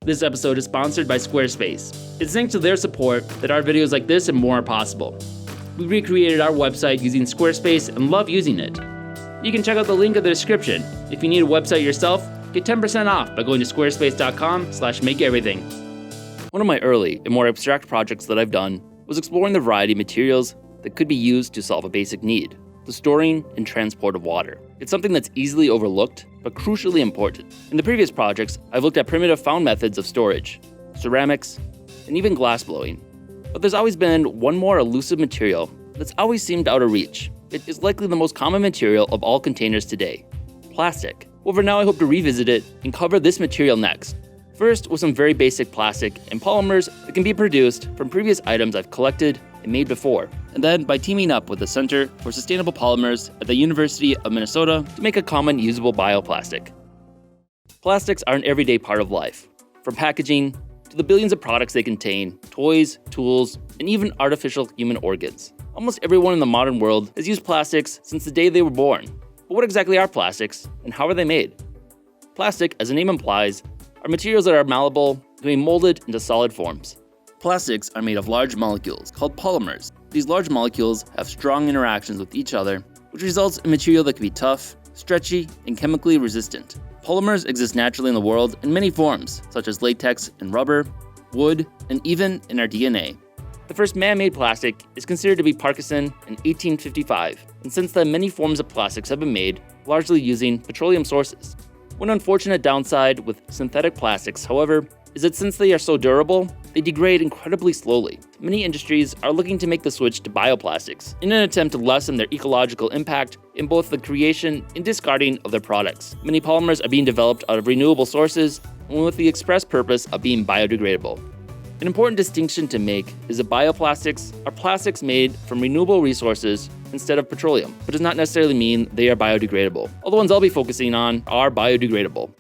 This episode is sponsored by Squarespace. It's thanks to their support that our videos like this and more are possible. We recreated our website using Squarespace and love using it. You can check out the link in the description. If you need a website yourself, get 10% off by going to squarespace.com/makeeverything. One of my early and more abstract projects that I've done was exploring the variety of materials that could be used to solve a basic need, the storing and transport of water. It's something that's easily overlooked, but crucially important. In the previous projects, I've looked at primitive found methods of storage, ceramics, and even glass blowing. But there's always been one more elusive material that's always seemed out of reach. It is likely the most common material of all containers today, plastic. However, now I hope to revisit it and cover this material next. First, with some very basic plastic and polymers that can be produced from previous items I've collected and made before. And then by teaming up with the Center for Sustainable Polymers at the University of Minnesota to make a common usable bioplastic. Plastics are an everyday part of life, from packaging to the billions of products they contain, toys, tools, and even artificial human organs. Almost everyone in the modern world has used plastics since the day they were born. But what exactly are plastics, and how are they made? Plastic, as the name implies, are materials that are malleable, can be molded into solid forms. Plastics are made of large molecules, called polymers. These large molecules have strong interactions with each other, which results in material that can be tough, stretchy, and chemically resistant. Polymers exist naturally in the world in many forms, such as latex and rubber, wood, and even in our DNA. The first man-made plastic is considered to be Parkinson in 1855, and since then many forms of plastics have been made, largely using petroleum sources. One unfortunate downside with synthetic plastics, however, is that since they are so durable, they degrade incredibly slowly. Many industries are looking to make the switch to bioplastics in an attempt to lessen their ecological impact in both the creation and discarding of their products. Many polymers are being developed out of renewable sources and with the express purpose of being biodegradable. An important distinction to make is that bioplastics are plastics made from renewable resources instead of petroleum, but does not necessarily mean they are biodegradable. All the ones I'll be focusing on are biodegradable.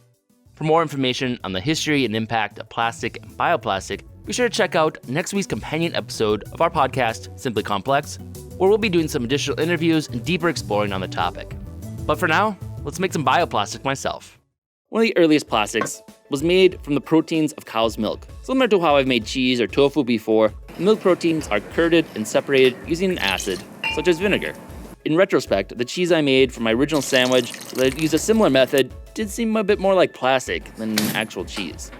For more information on the history and impact of plastic and bioplastic, be sure to check out next week's companion episode of our podcast, Simply Complex, where we'll be doing some additional interviews and deeper exploring on the topic. But for now, let's make some bioplastic myself. One of the earliest plastics was made from the proteins of cow's milk. Similar to how I've made cheese or tofu before, the milk proteins are curded and separated using an acid, such as vinegar. In retrospect, the cheese I made for my original sandwich that used a similar method did seem a bit more like plastic than actual cheese.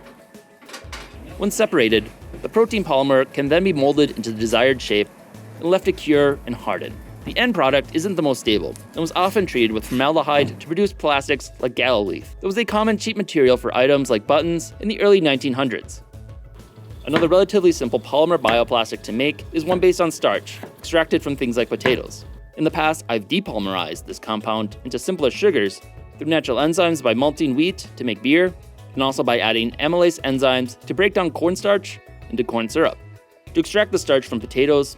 When separated, the protein polymer can then be molded into the desired shape and left to cure and harden. The end product isn't the most stable and was often treated with formaldehyde to produce plastics like gallows leaf. That was a common cheap material for items like buttons in the early 1900s. Another relatively simple polymer bioplastic to make is one based on starch, extracted from things like potatoes. In the past, I've depolymerized this compound into simpler sugars through natural enzymes by malting wheat to make beer, and also by adding amylase enzymes to break down cornstarch into corn syrup. To extract the starch from potatoes,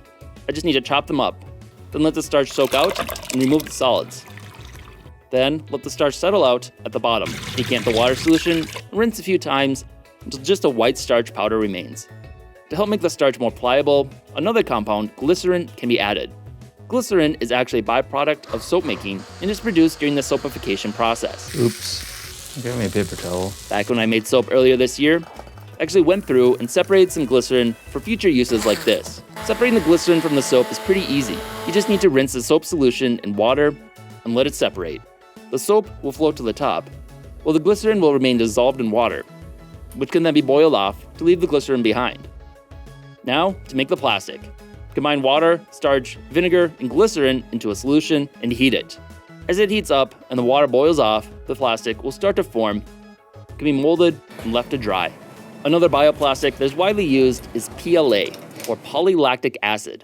I just need to chop them up, then let the starch soak out and remove the solids. Then let the starch settle out at the bottom. Decant the water solution and rinse a few times until just a white starch powder remains. To help make the starch more pliable, another compound, glycerin, can be added. Glycerin is actually a byproduct of soap making and is produced during the soapification process. Oops. Give me a paper towel. Back when I made soap earlier this year, I actually went through and separated some glycerin for future uses like this. Separating the glycerin from the soap is pretty easy. You just need to rinse the soap solution in water and let it separate. The soap will float to the top, while the glycerin will remain dissolved in water, which can then be boiled off to leave the glycerin behind. Now, to make the plastic. Combine water, starch, vinegar, and glycerin into a solution and heat it. As it heats up and the water boils off, the plastic will start to form, can be molded and left to dry. Another bioplastic that is widely used is PLA, or polylactic acid.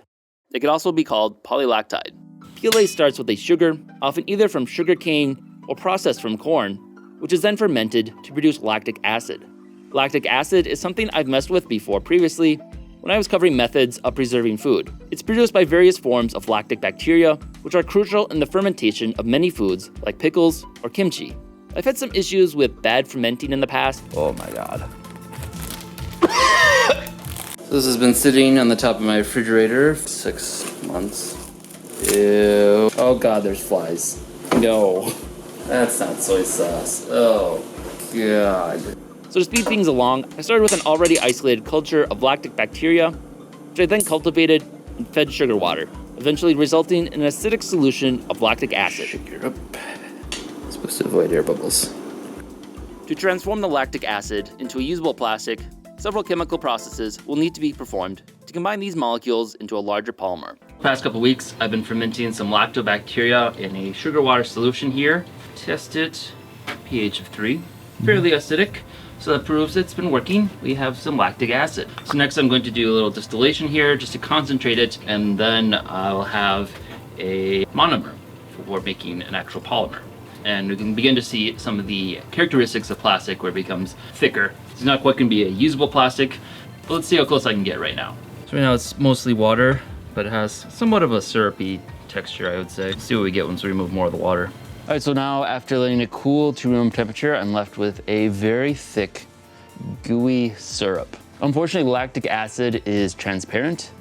It could also be called polylactide. PLA starts with a sugar, often either from sugarcane or processed from corn, which is then fermented to produce lactic acid. Lactic acid is something I've messed with before previously when I was covering methods of preserving food. It's produced by various forms of lactic bacteria, which are crucial in the fermentation of many foods like pickles or kimchi. I've had some issues with bad fermenting in the past. Oh my god. This has been sitting on the top of my refrigerator for 6 months. Ew. Oh god, there's flies. No. That's not soy sauce. Oh god. So to speed things along, I started with an already isolated culture of lactic bacteria, which I then cultivated and fed sugar water, eventually resulting in an acidic solution of lactic acid. Sugar up. Supposed to avoid air bubbles. To transform the lactic acid into a usable plastic, several chemical processes will need to be performed to combine these molecules into a larger polymer. The past couple weeks, I've been fermenting some lactobacteria in a sugar water solution here. Test it, pH of 3, fairly acidic, so that proves it's been working. We have some lactic acid. So next I'm going to do a little distillation here just to concentrate it, and then I'll have a monomer for making an actual polymer. And we can begin to see some of the characteristics of plastic where it becomes thicker. It's not quite going to be a usable plastic, but let's see how close I can get right now. So right now it's mostly water, but it has somewhat of a syrupy texture, I would say. Let's see what we get once we remove more of the water. All right, so now after letting it cool to room temperature, I'm left with a very thick, gooey syrup. Unfortunately, lactic acid is transparent,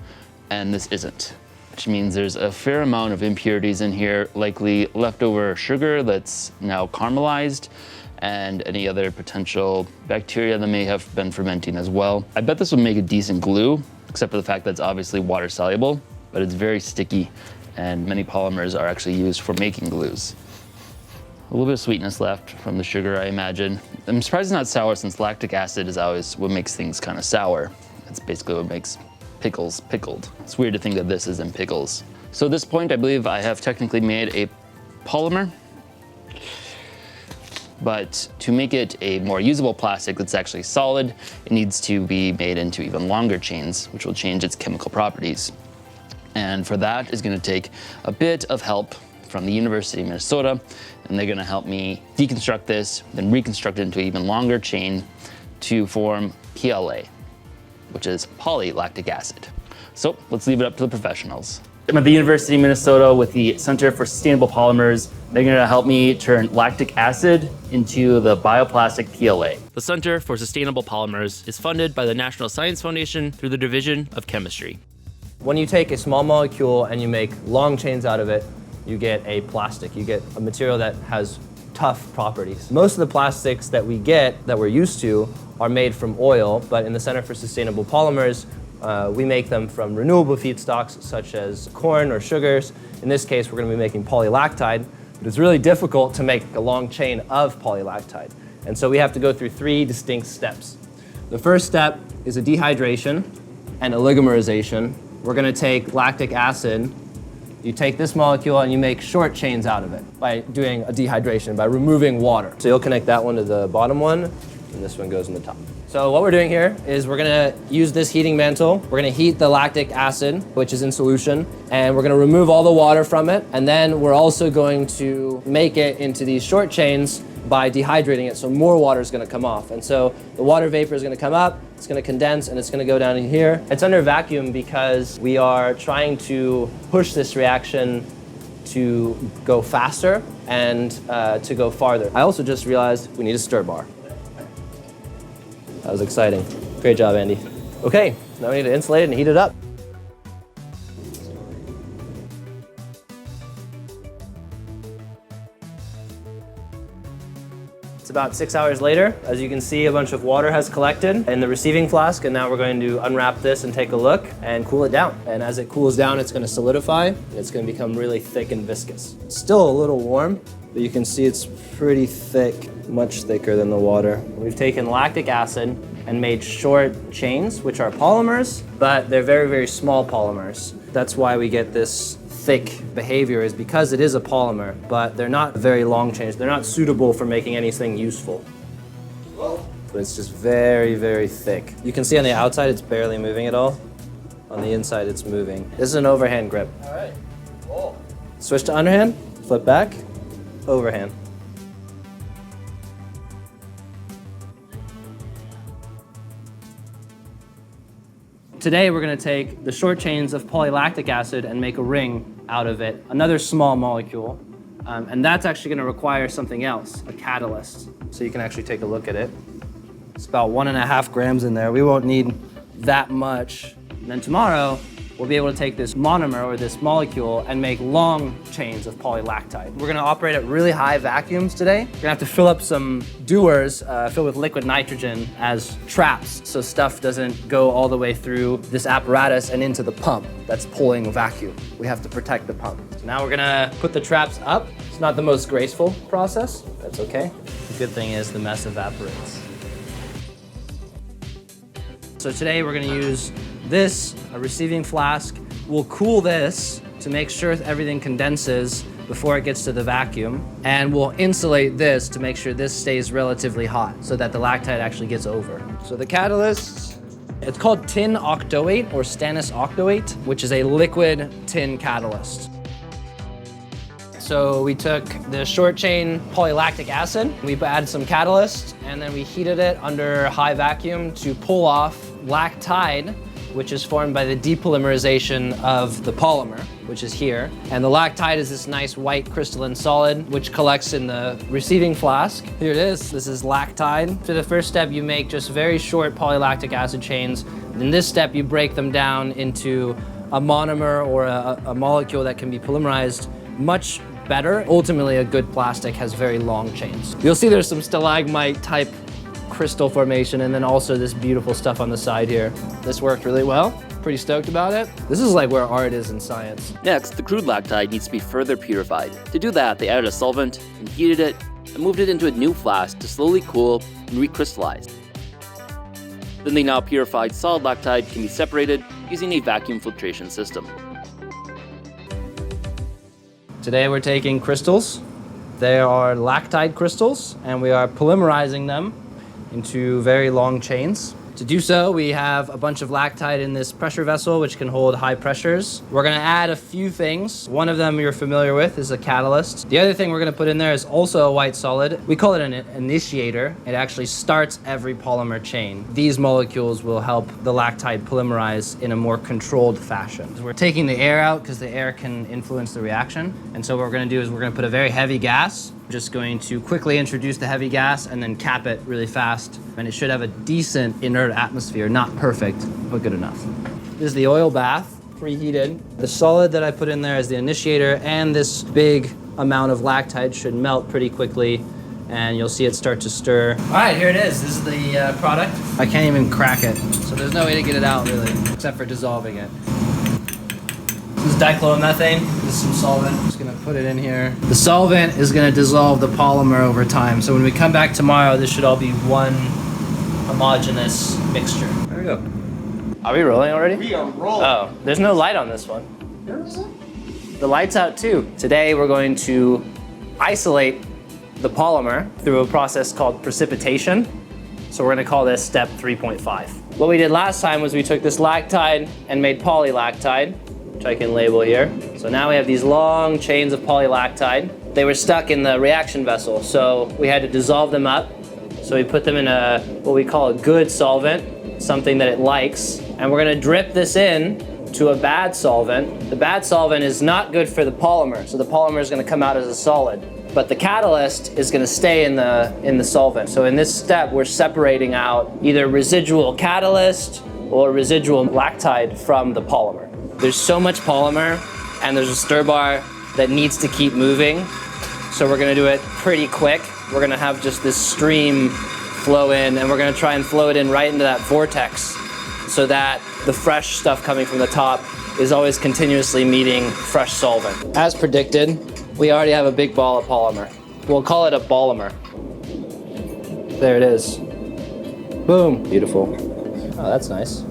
and this isn't, which means there's a fair amount of impurities in here, likely leftover sugar that's now caramelized, and any other potential bacteria that may have been fermenting as well. I bet this would make a decent glue, except for the fact that it's obviously water soluble, but it's very sticky, and many polymers are actually used for making glues. A little bit of sweetness left from the sugar, I imagine. I'm surprised it's not sour, since lactic acid is always what makes things kind of sour. It's basically what makes pickles pickled. It's weird to think that this isn't pickles. So at this point, I believe I have technically made a polymer, but to make it a more usable plastic that's actually solid, it needs to be made into even longer chains, which will change its chemical properties. And for that is gonna take a bit of help from the University of Minnesota, and they're gonna help me deconstruct this, then reconstruct it into an even longer chain to form PLA, which is polylactic acid. So let's leave it up to the professionals. I'm at the University of Minnesota with the Center for Sustainable Polymers. They're gonna help me turn lactic acid into the bioplastic PLA. The Center for Sustainable Polymers is funded by the National Science Foundation through the Division of Chemistry. When you take a small molecule and you make long chains out of it, you get a plastic. You get a material that has tough properties. Most of the plastics that we get, that we're used to, are made from oil, but in the Center for Sustainable Polymers, we make them from renewable feedstocks such as corn or sugars. In this case, we're going to be making polylactide, but it's really difficult to make a long chain of polylactide. And so we have to go through 3 distinct steps. The first step is a dehydration and oligomerization. We're going to take lactic acid. You take this molecule and you make short chains out of it by doing a dehydration, by removing water. So you'll connect that one to the bottom one, and this one goes in the top. So what we're doing here is we're gonna use this heating mantle. We're gonna heat the lactic acid, which is in solution, and we're gonna remove all the water from it. And then we're also going to make it into these short chains by dehydrating it, so more water is gonna come off. And so the water vapor is gonna come up, it's gonna condense, and it's gonna go down in here. It's under vacuum because we are trying to push this reaction to go faster and to go farther. I also just realized we need a stir bar. That was exciting. Great job, Andy. Okay, now we need to insulate it and heat it up. It's about 6 hours later. As you can see, a bunch of water has collected in the receiving flask, and now we're going to unwrap this and take a look and cool it down. And as it cools down, it's going to solidify, and it's going to become really thick and viscous. It's still a little warm, but you can see it's pretty thick, much thicker than the water. We've taken lactic acid and made short chains, which are polymers, but they're very, very small polymers. That's why we get this thick behavior, is because it is a polymer, but they're not very long chains. They're not suitable for making anything useful. But it's just very, very thick. You can see on the outside, it's barely moving at all. On the inside, it's moving. This is an overhand grip. All right, cool. Switch to underhand, flip back, overhand. Today we're going to take the short chains of polylactic acid and make a ring out of it, another small molecule. And that's actually going to require something else, a catalyst. So you can actually take a look at it. It's about 1.5 grams in there. We won't need that much. And then tomorrow, we'll be able to take this monomer or this molecule and make long chains of polylactide. We're gonna operate at really high vacuums today. We're gonna have to fill up some dewars filled with liquid nitrogen as traps so stuff doesn't go all the way through this apparatus and into the pump that's pulling vacuum. We have to protect the pump. So now we're gonna put the traps up. It's not the most graceful process. That's okay. The good thing is the mess evaporates. So today we're gonna use this, a receiving flask. We'll cool this to make sure everything condenses before it gets to the vacuum. And we'll insulate this to make sure this stays relatively hot so that the lactide actually gets over. So the catalyst, it's called tin octoate or stannous octoate, which is a liquid tin catalyst. So we took the short chain polylactic acid, we added some catalyst, and then we heated it under high vacuum to pull off lactide, which is formed by the depolymerization of the polymer, which is here. And the lactide is this nice white crystalline solid, which collects in the receiving flask. Here it is, this is lactide. For the first step, you make just very short polylactic acid chains. In this step, you break them down into a monomer or a molecule that can be polymerized much better. Ultimately, a good plastic has very long chains. You'll see there's some stalagmite type crystal formation and then also this beautiful stuff on the side here. This worked really well. Pretty stoked about it. This is like where art is in science. Next, the crude lactide needs to be further purified. To do that, they added a solvent and heated it and moved it into a new flask to slowly cool and recrystallize. Then the now purified solid lactide can be separated using a vacuum filtration system. Today we're taking crystals. They are lactide crystals and we are polymerizing them into very long chains. To do so, we have a bunch of lactide in this pressure vessel, which can hold high pressures. We're gonna add a few things. One of them you're familiar with is a catalyst. The other thing we're gonna put in there is also a white solid. We call it an initiator. It actually starts every polymer chain. These molecules will help the lactide polymerize in a more controlled fashion. So we're taking the air out because the air can influence the reaction. And so what we're gonna do is we're gonna put a very heavy gas. We're just going to quickly introduce the heavy gas and then cap it really fast. And it should have a decent inert atmosphere, not perfect, but good enough. This is the oil bath, preheated. The solid that I put in there is the initiator, and this big amount of lactide should melt pretty quickly, and you'll see it start to stir. All right, here it is. This is the product. I can't even crack it, so there's no way to get it out really, except for dissolving it. This is dichloromethane. This is some solvent. I'm just gonna put it in here. The solvent is gonna dissolve the polymer over time. So when we come back tomorrow, this should all be one homogeneous mixture. There we go. Are we rolling already? We are rolling. Oh, there's no light on this one. There isn't? The light's out too. Today we're going to isolate the polymer through a process called precipitation. So we're gonna call this step 3.5. What we did last time was we took this lactide and made polylactide, which I can label here. So now we have these long chains of polylactide. They were stuck in the reaction vessel, so we had to dissolve them up. So we put them in what we call a good solvent, something that it likes, and we're gonna drip this in to a bad solvent. The bad solvent is not good for the polymer, so the polymer is gonna come out as a solid. But the catalyst is gonna stay in the solvent. So in this step, we're separating out either residual catalyst or residual lactide from the polymer. There's so much polymer, and there's a stir bar that needs to keep moving. So we're gonna do it pretty quick. We're gonna have just this stream flow in, and we're gonna try and flow it in right into that vortex so that the fresh stuff coming from the top is always continuously meeting fresh solvent. As predicted, we already have a big ball of polymer. We'll call it a polymer. There it is. Boom, beautiful. Oh, that's nice.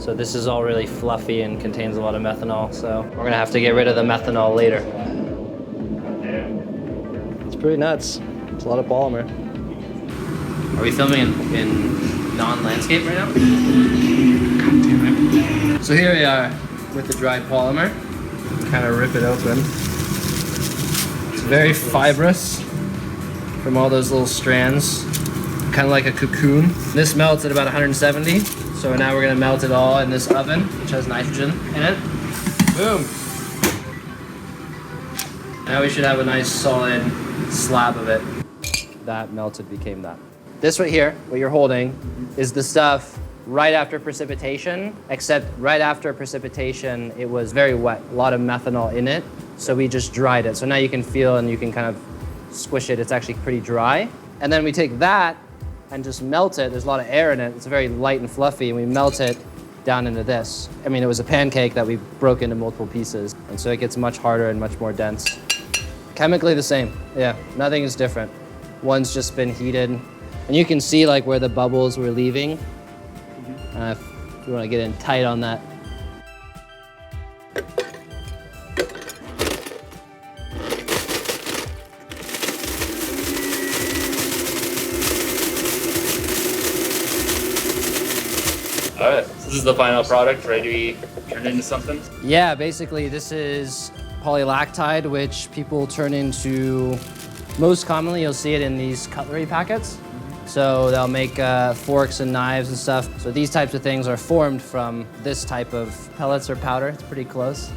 So this is all really fluffy and contains a lot of methanol, so we're gonna have to get rid of the methanol later. It's pretty nuts. It's a lot of polymer. Are we filming in non-landscape right now? God damn it. So here we are with the dried polymer. Kind of rip it open. It's very fibrous from all those little strands. Kind of like a cocoon. This melts at about 170. So now we're gonna melt it all in this oven, which has nitrogen in it. Boom. Now we should have a nice solid slab of it. That melted became that. This right here, what you're holding, is the stuff right after precipitation, except right after precipitation, it was very wet, a lot of methanol in it. So we just dried it. So now you can feel and you can kind of squish it. It's actually pretty dry. And then we take that and just melt it. There's a lot of air in it. It's very light and fluffy, and we melt it down into this. I mean, it was a pancake that we broke into multiple pieces. And so it gets much harder and much more dense. Chemically the same, yeah, nothing is different. One's just been heated. And you can see like where the bubbles were leaving. If you want to get in tight on that. All right, so this is the final product, ready to be turned into something? Yeah, basically this is polylactide, which people turn into, most commonly you'll see it in these cutlery packets. So they'll make forks and knives and stuff. So these types of things are formed from this type of pellets or powder. It's pretty close.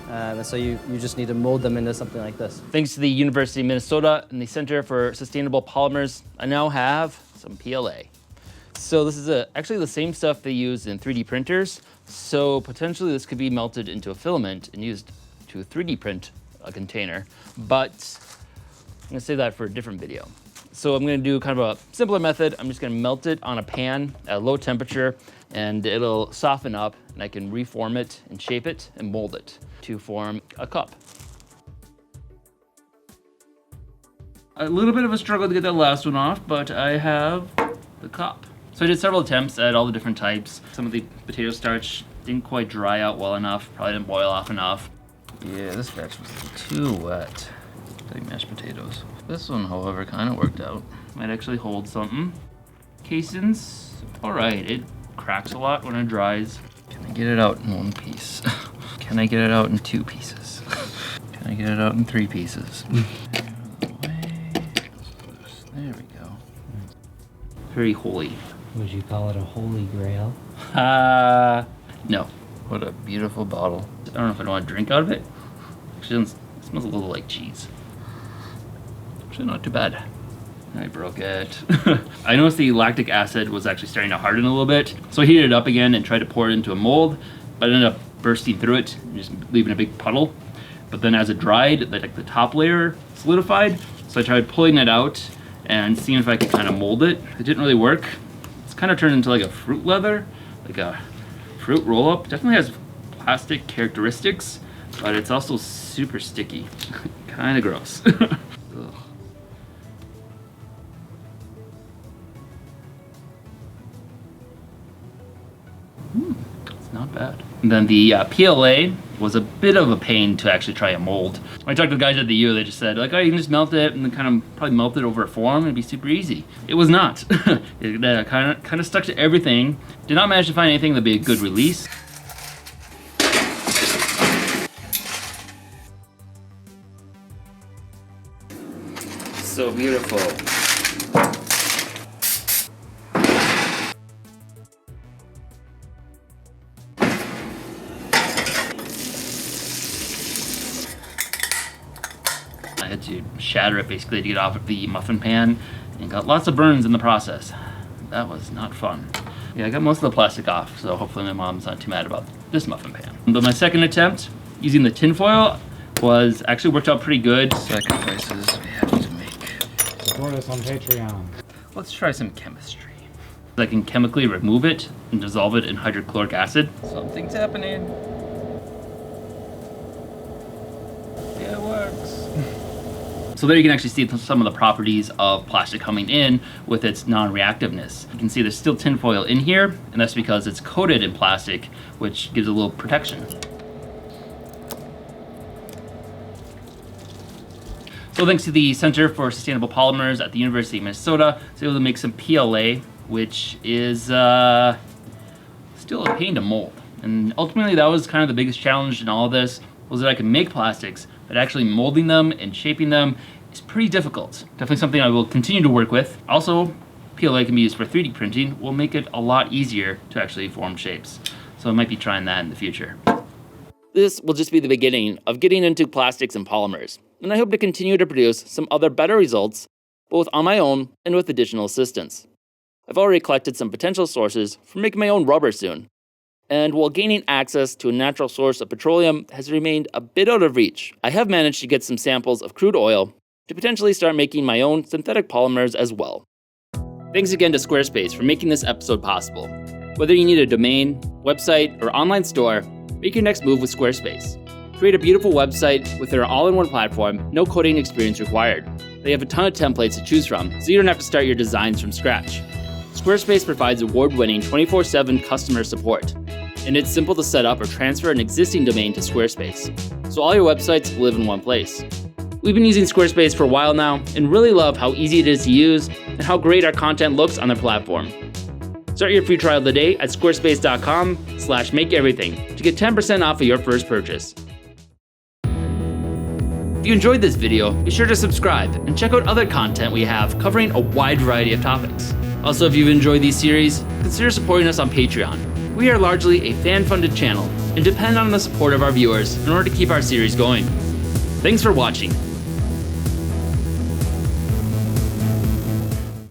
And so you just need to mold them into something like this. Thanks to the University of Minnesota and the Center for Sustainable Polymers, I now have some PLA. So this is actually the same stuff they use in 3D printers. So potentially this could be melted into a filament and used to 3D print a container. But I'm gonna save that for a different video. So I'm gonna do kind of a simpler method. I'm just gonna melt it on a pan at a low temperature, and it'll soften up, and I can reform it and shape it and mold it to form a cup. A little bit of a struggle to get that last one off, but I have the cup. So I did several attempts at all the different types. Some of the potato starch didn't quite dry out well enough, probably didn't boil off enough. Yeah, this batch was too wet, like mashed potatoes. This one, however, kind of worked out. Might actually hold something. Casein's all right. It cracks a lot when it dries. Can I get it out in one piece? Can I get it out in 2 pieces? Can I get it out in 3 pieces? There we go. Very holy. Would you call it a holy grail? No. What a beautiful bottle. I don't know if I want to drink out of it. Actually, it smells a little like cheese. Actually, not too bad. I broke it. I noticed the lactic acid was actually starting to harden a little bit. So I heated it up again and tried to pour it into a mold, but I ended up bursting through it and just leaving a big puddle. But then as it dried, the top layer solidified. So I tried pulling it out and seeing if I could kind of mold it. It didn't really work. It's kind of turned into like a fruit leather, like a fruit roll-up. Definitely has plastic characteristics, but it's also super sticky. Kind of gross. Ugh. It's not bad. And then the PLA was a bit of a pain to actually try and mold. When I talked to the guys at the U, they just said, like, oh, you can just melt it and then kind of probably melt it over a form and it'd be super easy. It was not. It kind of stuck to everything. Did not manage to find anything that'd be a good release. So beautiful. I had to shatter it basically to get off of the muffin pan and got lots of burns in the process. That was not fun. Yeah, I got most of the plastic off, so hopefully my mom's not too mad about this muffin pan. But my second attempt using the tin foil was actually worked out pretty good. Sacrifices we have to make. Support us on Patreon. Let's try some chemistry. I can chemically remove it and dissolve it in hydrochloric acid. Something's happening. Yeah, it works. So there you can actually see some of the properties of plastic coming in with its non-reactiveness. You can see there's still tinfoil in here, and that's because it's coated in plastic, which gives a little protection. So thanks to the Center for Sustainable Polymers at the University of Minnesota, I was able to make some PLA, which is still a pain to mold. And ultimately that was kind of the biggest challenge in all of this, was that I could make plastics, but actually molding them and shaping them is pretty difficult. Definitely something I will continue to work with. Also, PLA can be used for 3D printing. Will make it a lot easier to actually form shapes. So I might be trying that in the future. This will just be the beginning of getting into plastics and polymers, and I hope to continue to produce some other better results, both on my own and with additional assistance. I've already collected some potential sources for making my own rubber soon. And while gaining access to a natural source of petroleum has remained a bit out of reach, I have managed to get some samples of crude oil to potentially start making my own synthetic polymers as well. Thanks again to Squarespace for making this episode possible. Whether you need a domain, website, or online store, make your next move with Squarespace. Create a beautiful website with their all-in-one platform, no coding experience required. They have a ton of templates to choose from, so you don't have to start your designs from scratch. Squarespace provides award-winning 24/7 customer support, and it's simple to set up or transfer an existing domain to Squarespace, so all your websites live in one place. We've been using Squarespace for a while now and really love how easy it is to use and how great our content looks on their platform. Start your free trial today at squarespace.com/makeeverything to get 10% off of your first purchase. If you enjoyed this video, be sure to subscribe and check out other content we have covering a wide variety of topics. Also, if you've enjoyed these series, consider supporting us on Patreon. We are largely a fan-funded channel and depend on the support of our viewers in order to keep our series going. Thanks for watching.